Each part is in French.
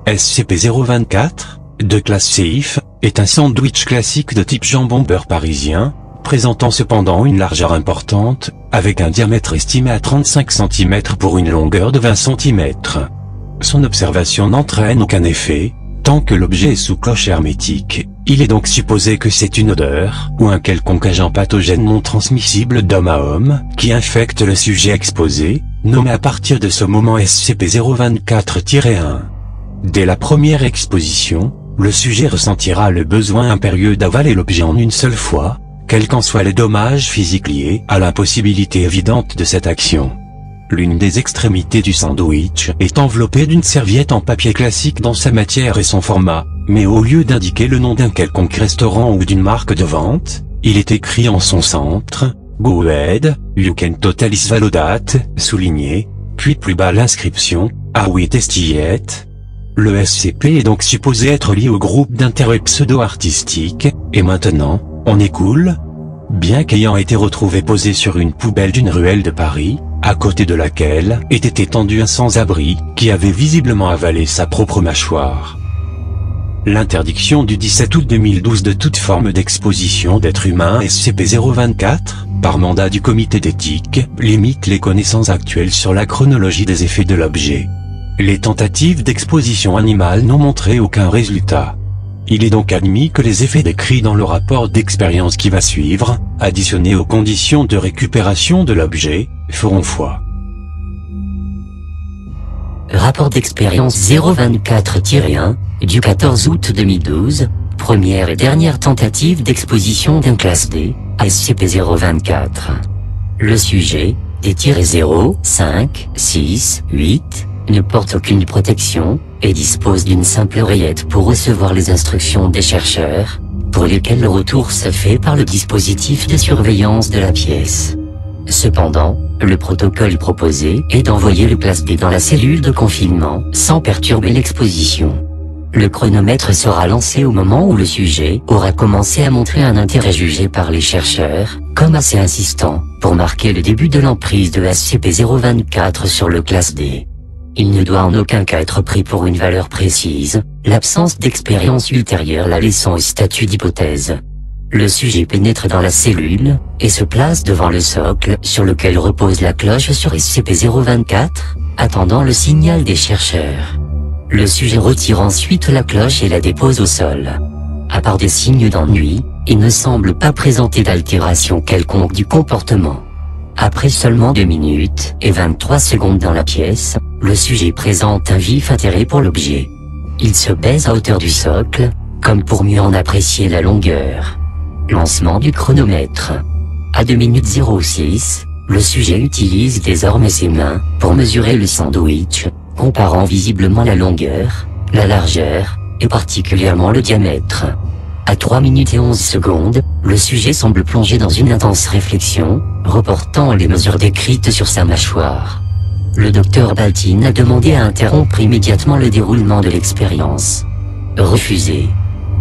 SCP-024, de classe CIF, est un sandwich classique de type jambon beurre parisien, présentant cependant une largeur importante, avec un diamètre estimé à 35 cm pour une longueur de 20 cm. Son observation n'entraîne aucun effet, tant que l'objet est sous cloche hermétique. Il est donc supposé que c'est une odeur, ou un quelconque agent pathogène non transmissible d'homme à homme, qui infecte le sujet exposé, nommé à partir de ce moment SCP-024-1. Dès la première exposition, le sujet ressentira le besoin impérieux d'avaler l'objet en une seule fois, quels qu'en soient les dommages physiques liés à l'impossibilité évidente de cette action. L'une des extrémités du sandwich est enveloppée d'une serviette en papier classique dans sa matière et son format, mais au lieu d'indiquer le nom d'un quelconque restaurant ou d'une marque de vente, il est écrit en son centre « Go ahead, you can totally swallow that », souligné, puis plus bas l'inscription « Are we tasty yet ?» Le SCP est donc supposé être lié au groupe d'intérêt pseudo-artistique, et maintenant, on est cool. Bien qu'ayant été retrouvé posé sur une poubelle d'une ruelle de Paris, à côté de laquelle était étendu un sans-abri, qui avait visiblement avalé sa propre mâchoire. L'interdiction du 17 août 2012 de toute forme d'exposition d'êtres humains SCP-024, par mandat du comité d'éthique, limite les connaissances actuelles sur la chronologie des effets de l'objet. Les tentatives d'exposition animale n'ont montré aucun résultat. Il est donc admis que les effets décrits dans le rapport d'expérience qui va suivre, additionnés aux conditions de récupération de l'objet, feront foi. Rapport d'expérience 024-1, du 14 août 2012, première et dernière tentative d'exposition d'un classe D, SCP-024. Le sujet, D-0, 5, 6, 8, ne porte aucune protection, et dispose d'une simple oreillette pour recevoir les instructions des chercheurs, pour lesquelles le retour se fait par le dispositif de surveillance de la pièce. Cependant, le protocole proposé est d'envoyer le classe D dans la cellule de confinement, sans perturber l'exposition. Le chronomètre sera lancé au moment où le sujet aura commencé à montrer un intérêt jugé par les chercheurs, comme assez insistant, pour marquer le début de l'emprise de SCP-024 sur le classe D. Il ne doit en aucun cas être pris pour une valeur précise, l'absence d'expérience ultérieure la laissant au statut d'hypothèse. Le sujet pénètre dans la cellule, et se place devant le socle sur lequel repose la cloche sur SCP-024, attendant le signal des chercheurs. Le sujet retire ensuite la cloche et la dépose au sol. À part des signes d'ennui, il ne semble pas présenter d'altération quelconque du comportement. Après seulement 2 minutes et 23 secondes dans la pièce, le sujet présente un vif intérêt pour l'objet. Il se baisse à hauteur du socle, comme pour mieux en apprécier la longueur. Lancement du chronomètre. À 2 minutes 06, le sujet utilise désormais ses mains pour mesurer le sandwich, comparant visiblement la longueur, la largeur, et particulièrement le diamètre. À 3 minutes et 11 secondes, le sujet semble plongé dans une intense réflexion, reportant les mesures décrites sur sa mâchoire. Le docteur Baltin a demandé à interrompre immédiatement le déroulement de l'expérience. Refusé.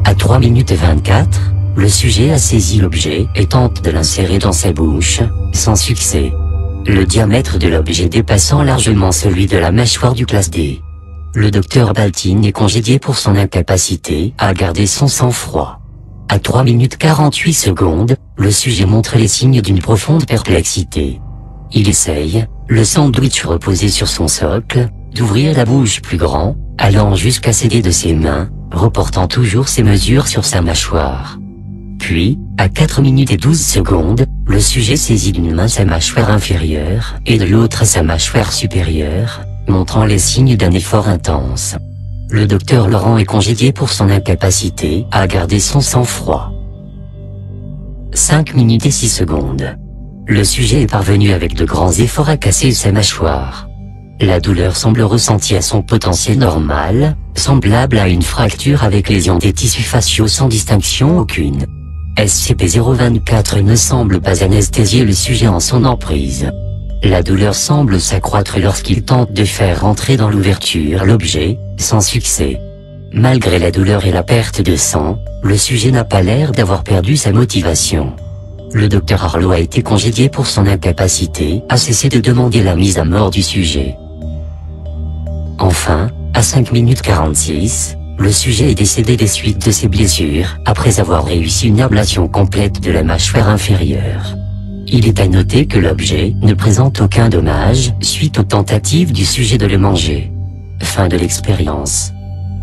À 3 minutes 24, le sujet a saisi l'objet et tente de l'insérer dans sa bouche, sans succès. Le diamètre de l'objet dépassant largement celui de la mâchoire du classe D. Le docteur Baltin est congédié pour son incapacité à garder son sang-froid. À 3 minutes 48 secondes, le sujet montre les signes d'une profonde perplexité. Il essaye, le sandwich reposé sur son socle, d'ouvrir la bouche plus grand, allant jusqu'à céder de ses mains, reportant toujours ses mesures sur sa mâchoire. Puis, à 4 minutes et 12 secondes, le sujet saisit d'une main sa mâchoire inférieure et de l'autre sa mâchoire supérieure, montrant les signes d'un effort intense. Le docteur Laurent est congédié pour son incapacité à garder son sang-froid. 5 minutes et 6 secondes. Le sujet est parvenu avec de grands efforts à casser sa mâchoire. La douleur semble ressentie à son potentiel normal, semblable à une fracture avec lésion des tissus faciaux sans distinction aucune. SCP-024 ne semble pas anesthésier le sujet en son emprise. La douleur semble s'accroître lorsqu'il tente de faire rentrer dans l'ouverture l'objet, sans succès. Malgré la douleur et la perte de sang, le sujet n'a pas l'air d'avoir perdu sa motivation. Le docteur Arlo a été congédié pour son incapacité à cesser de demander la mise à mort du sujet. Enfin, À 5 minutes 46, le sujet est décédé des suites de ses blessures, après avoir réussi une ablation complète de la mâchoire inférieure. Il est à noter que l'objet ne présente aucun dommage suite aux tentatives du sujet de le manger. Fin de l'expérience.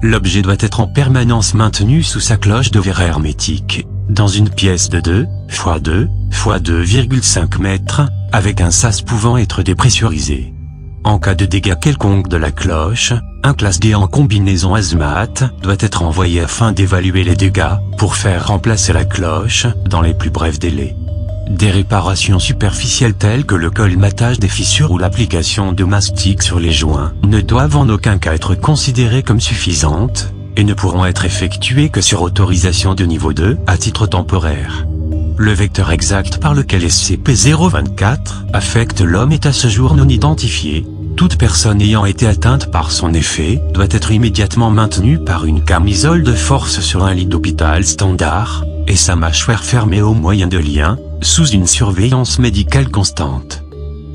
L'objet doit être en permanence maintenu sous sa cloche de verre hermétique, dans une pièce de 2 x 2 x 2,5 mètres, avec un sas pouvant être dépressurisé. En cas de dégâts quelconque de la cloche, un classe D en combinaison hazmat doit être envoyé afin d'évaluer les dégâts, pour faire remplacer la cloche, dans les plus brefs délais. Des réparations superficielles telles que le colmatage des fissures ou l'application de mastic sur les joints ne doivent en aucun cas être considérées comme suffisantes, et ne pourront être effectuées que sur autorisation de niveau 2 à titre temporaire. Le vecteur exact par lequel SCP-024 affecte l'homme est à ce jour non identifié. Toute personne ayant été atteinte par son effet doit être immédiatement maintenue par une camisole de force sur un lit d'hôpital standard, et sa mâchoire fermée au moyen de liens, sous une surveillance médicale constante.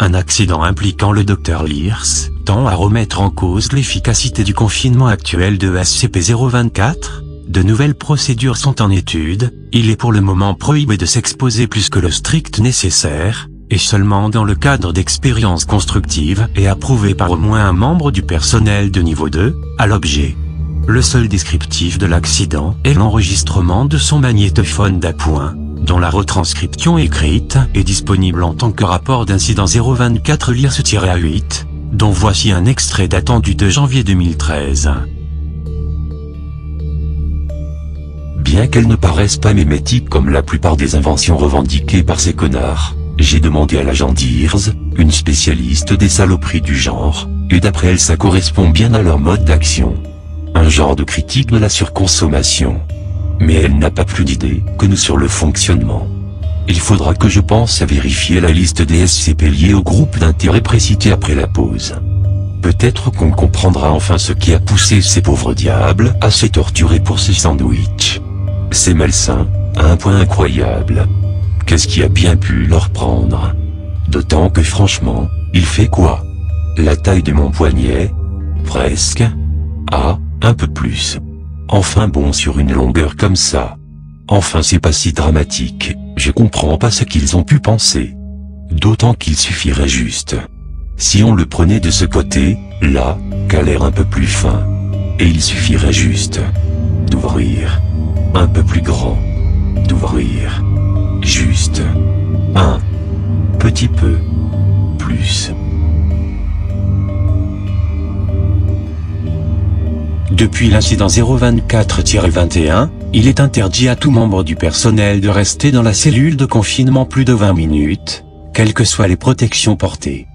Un accident impliquant le Dr Lears tend à remettre en cause l'efficacité du confinement actuel de SCP-024. De nouvelles procédures sont en étude, il est pour le moment prohibé de s'exposer plus que le strict nécessaire, et seulement dans le cadre d'expériences constructives et approuvées par au moins un membre du personnel de niveau 2, à l'objet. Le seul descriptif de l'accident est l'enregistrement de son magnétophone d'appoint, dont la retranscription écrite est disponible en tant que rapport d'incident 024 Lears-A8, dont voici un extrait datant du 2 janvier 2013. Bien qu'elles ne paraissent pas mémétiques comme la plupart des inventions revendiquées par ces connards, j'ai demandé à l'agent Dears, une spécialiste des saloperies du genre, et d'après elle ça correspond bien à leur mode d'action. Un genre de critique de la surconsommation. Mais elle n'a pas plus d'idée que nous sur le fonctionnement. Il faudra que je pense à vérifier la liste des SCP liés au groupe d'intérêt précité après la pause. Peut-être qu'on comprendra enfin ce qui a poussé ces pauvres diables à se torturer pour ces sandwichs. C'est malsain, à un point incroyable. Qu'est-ce qui a bien pu leur prendre? D'autant que franchement, il fait quoi? La taille de mon poignet? Presque. Ah, un peu plus. Enfin bon, sur une longueur comme ça. Enfin c'est pas si dramatique, je comprends pas ce qu'ils ont pu penser. D'autant qu'il suffirait juste. Si on le prenait de ce côté, là, qu'a l'air un peu plus fin. Et il suffirait juste d'ouvrir. Un peu plus grand. D'ouvrir. Juste. Un petit peu plus. Depuis l'incident 024-21, il est interdit à tout membre du personnel de rester dans la cellule de confinement plus de 20 minutes, quelles que soient les protections portées.